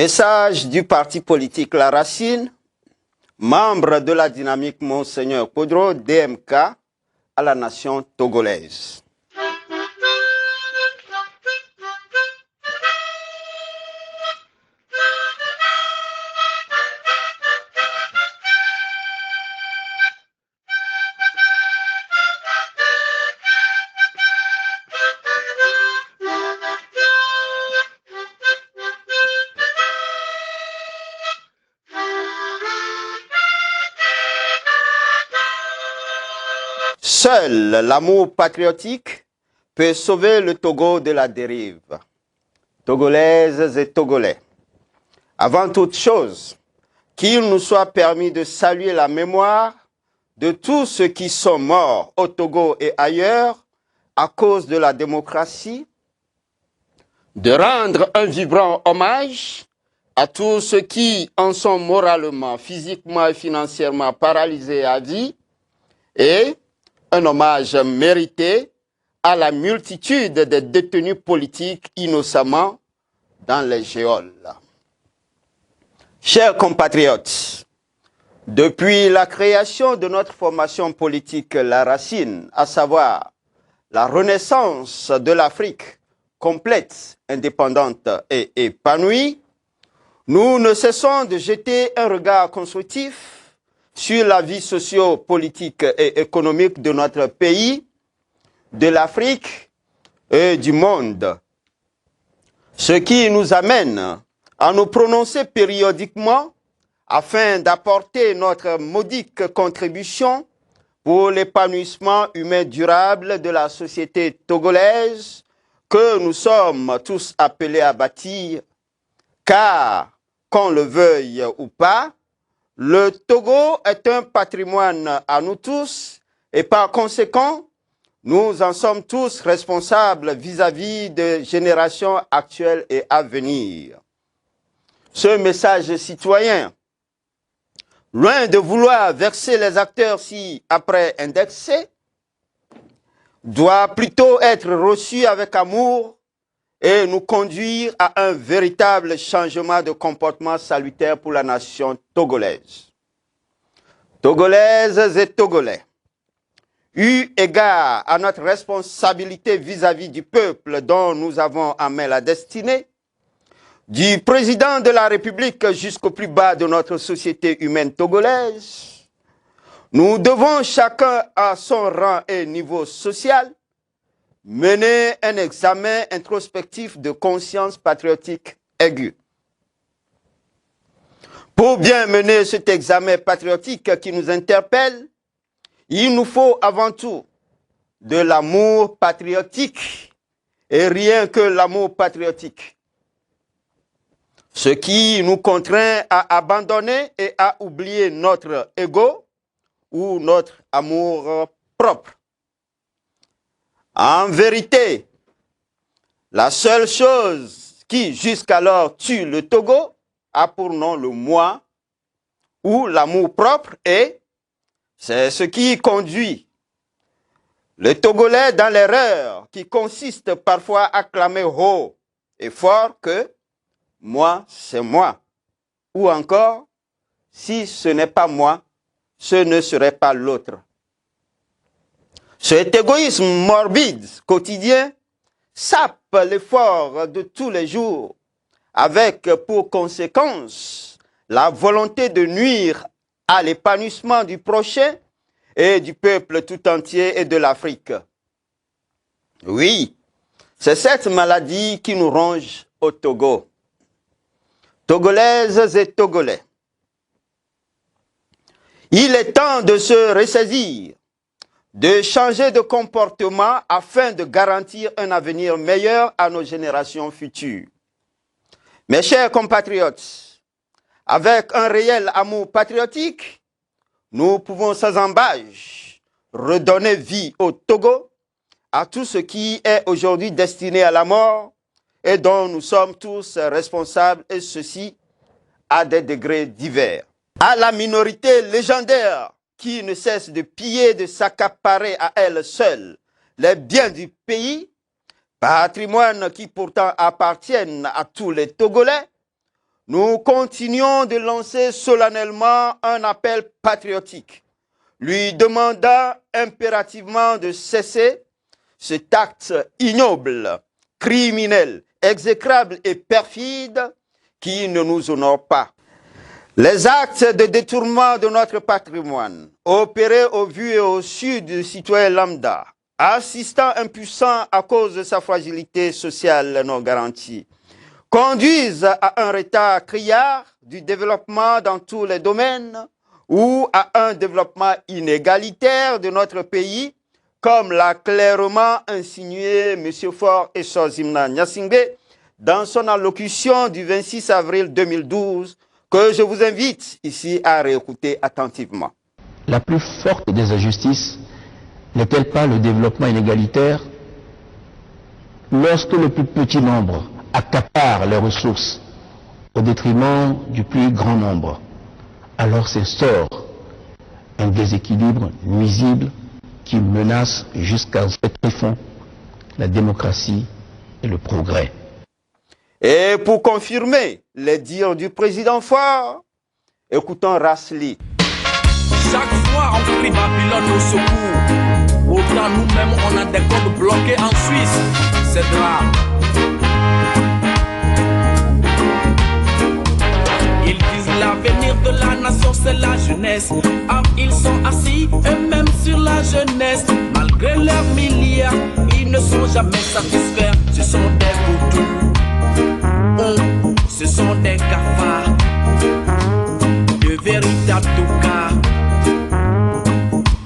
Message du parti politique La Racine, membre de la dynamique Monseigneur Podro, DMK, à la nation togolaise. Seul l'amour patriotique peut sauver le Togo de la dérive. Togolaises et Togolais, avant toute chose, qu'il nous soit permis de saluer la mémoire de tous ceux qui sont morts au Togo et ailleurs à cause de la démocratie, de rendre un vibrant hommage à tous ceux qui en sont moralement, physiquement et financièrement paralysés à vie, et un hommage mérité à la multitude des détenus politiques innocemment dans les geôles. Chers compatriotes, depuis la création de notre formation politique La Racine, à savoir la renaissance de l'Afrique complète, indépendante et épanouie, nous ne cessons de jeter un regard constructif sur la vie socio-politique et économique de notre pays, de l'Afrique et du monde. Ce qui nous amène à nous prononcer périodiquement afin d'apporter notre modique contribution pour l'épanouissement humain durable de la société togolaise que nous sommes tous appelés à bâtir, car, qu'on le veuille ou pas, le Togo est un patrimoine à nous tous et par conséquent, nous en sommes tous responsables vis-à-vis des générations actuelles et à venir. Ce message citoyen, loin de vouloir verser les acteurs ci-après indexés, doit plutôt être reçu avec amour et nous conduire à un véritable changement de comportement salutaire pour la nation togolaise. Togolaises et Togolais, eu égard à notre responsabilité vis-à-vis du peuple dont nous avons en main la destinée, du président de la République jusqu'au plus bas de notre société humaine togolaise, nous devons chacun à son rang et niveau social mener un examen introspectif de conscience patriotique aiguë. Pour bien mener cet examen patriotique qui nous interpelle, il nous faut avant tout de l'amour patriotique et rien que l'amour patriotique. Ce qui nous contraint à abandonner et à oublier notre ego ou notre amour propre. En vérité, la seule chose qui jusqu'alors tue le Togo a pour nom le moi ou l'amour propre et c'est ce qui conduit le Togolais dans l'erreur qui consiste parfois à clamer haut et fort que moi, c'est moi. Ou encore, si ce n'est pas moi, ce ne serait pas l'autre. Cet égoïsme morbide, quotidien, sape l'effort de tous les jours, avec pour conséquence la volonté de nuire à l'épanouissement du prochain et du peuple tout entier et de l'Afrique. Oui, c'est cette maladie qui nous ronge au Togo. Togolaises et Togolais, il est temps de se ressaisir, de changer de comportement afin de garantir un avenir meilleur à nos générations futures. Mes chers compatriotes, avec un réel amour patriotique, nous pouvons sans embâche redonner vie au Togo, à tout ce qui est aujourd'hui destiné à la mort et dont nous sommes tous responsables, et ceci à des degrés divers. À la minorité légendaire qui ne cesse de piller, de s'accaparer à elle seule les biens du pays, patrimoine qui pourtant appartiennent à tous les Togolais, nous continuons de lancer solennellement un appel patriotique, lui demandant impérativement de cesser cet acte ignoble, criminel, exécrable et perfide qui ne nous honore pas. Les actes de détournement de notre patrimoine, opérés au vu et au su du citoyen lambda, assistant impuissant à cause de sa fragilité sociale non garantie, conduisent à un retard criard du développement dans tous les domaines ou à un développement inégalitaire de notre pays, comme l'a clairement insinué M. Faure Essozimna Gnassingbé dans son allocution du 26 avril 2012, que je vous invite ici à réécouter attentivement. La plus forte des injustices n'est-elle pas le développement inégalitaire? Lorsque le plus petit nombre accapare les ressources au détriment du plus grand nombre, alors s'instaure un déséquilibre nuisible qui menace jusqu'à ce tréfonds la démocratie et le progrès. Et pour confirmer les dires du président Faure, écoutons Rasli. Chaque fois on crie Babylone au secours, autant nous-mêmes on a des comptes bloqués en Suisse, c'est grave. Ils disent l'avenir de la nation c'est la jeunesse. Or ils sont assis eux-mêmes sur la jeunesse. Malgré leurs milliards, ils ne sont jamais satisfaits. Ce sont des vautours, ce sont des cafards, de véritables toucas.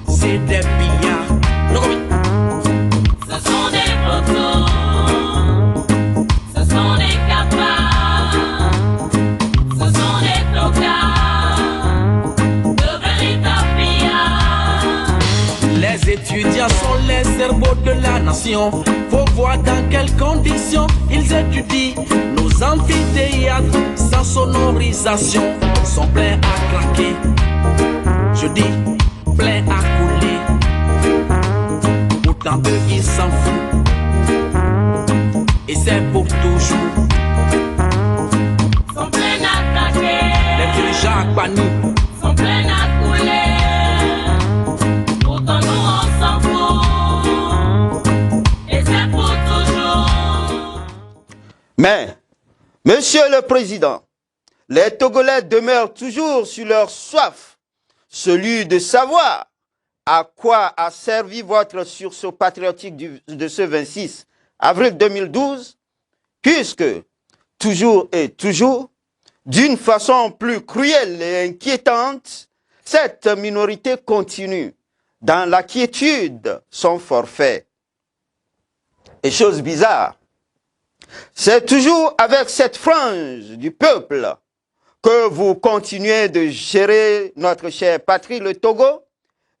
C'est des pillards. Ce sont des photos, ce sont des cafards, ce sont des tocards, de véritables pillards. Les étudiants sont les cerveaux de la nation. Faut voir dans quelles conditions ils étudient. Nos amphithéâtres sans sonorisation sont pleins à craquer. Je dis pleins à couler. Autant eux ils s'en foutent. Et c'est pour toujours. Sont pleins à craquer, Les dirigeants à panique sont pleins à couler. Pourtant nous on s'en fout. Et c'est pour toujours. Mais, Monsieur le Président, les Togolais demeurent toujours sur leur soif, celui de savoir à quoi a servi votre sursaut patriotique de ce 26 avril 2012, puisque, toujours et toujours, d'une façon plus cruelle et inquiétante, cette minorité continue, dans la quiétude, son forfait. Et chose bizarre, c'est toujours avec cette frange du peuple que vous continuez de gérer notre chère patrie, le Togo,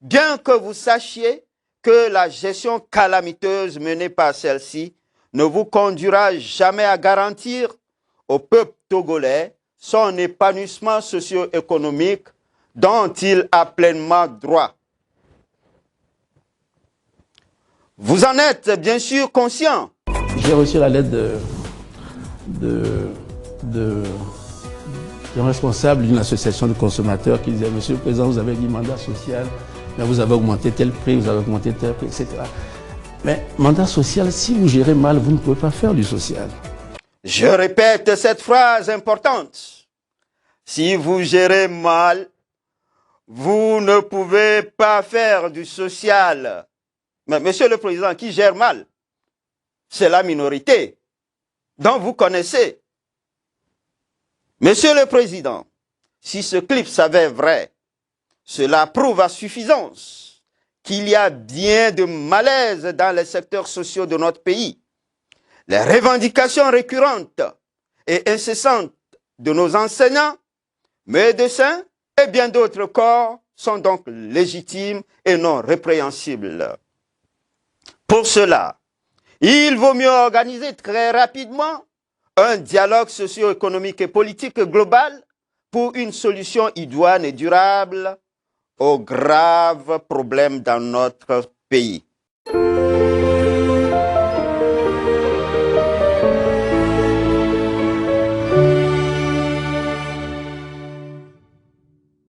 bien que vous sachiez que la gestion calamiteuse menée par celle-ci ne vous conduira jamais à garantir au peuple togolais son épanouissement socio-économique dont il a pleinement droit. Vous en êtes bien sûr conscient. J'ai reçu la lettre d'un responsable d'une association de consommateurs qui disait: Monsieur le Président, vous avez dit mandat social, mais vous avez augmenté tel prix, vous avez augmenté tel prix, etc. Mais mandat social, si vous gérez mal, vous ne pouvez pas faire du social. Je répète cette phrase importante. Si vous gérez mal, vous ne pouvez pas faire du social. Mais Monsieur le Président, qui gère mal? C'est la minorité dont vous connaissez. Monsieur le Président, si ce clip s'avère vrai, cela prouve à suffisance qu'il y a bien de malaise dans les secteurs sociaux de notre pays. Les revendications récurrentes et incessantes de nos enseignants, médecins et bien d'autres corps sont donc légitimes et non répréhensibles. Pour cela, il vaut mieux organiser très rapidement un dialogue socio-économique et politique global pour une solution idoine et durable aux graves problèmes dans notre pays.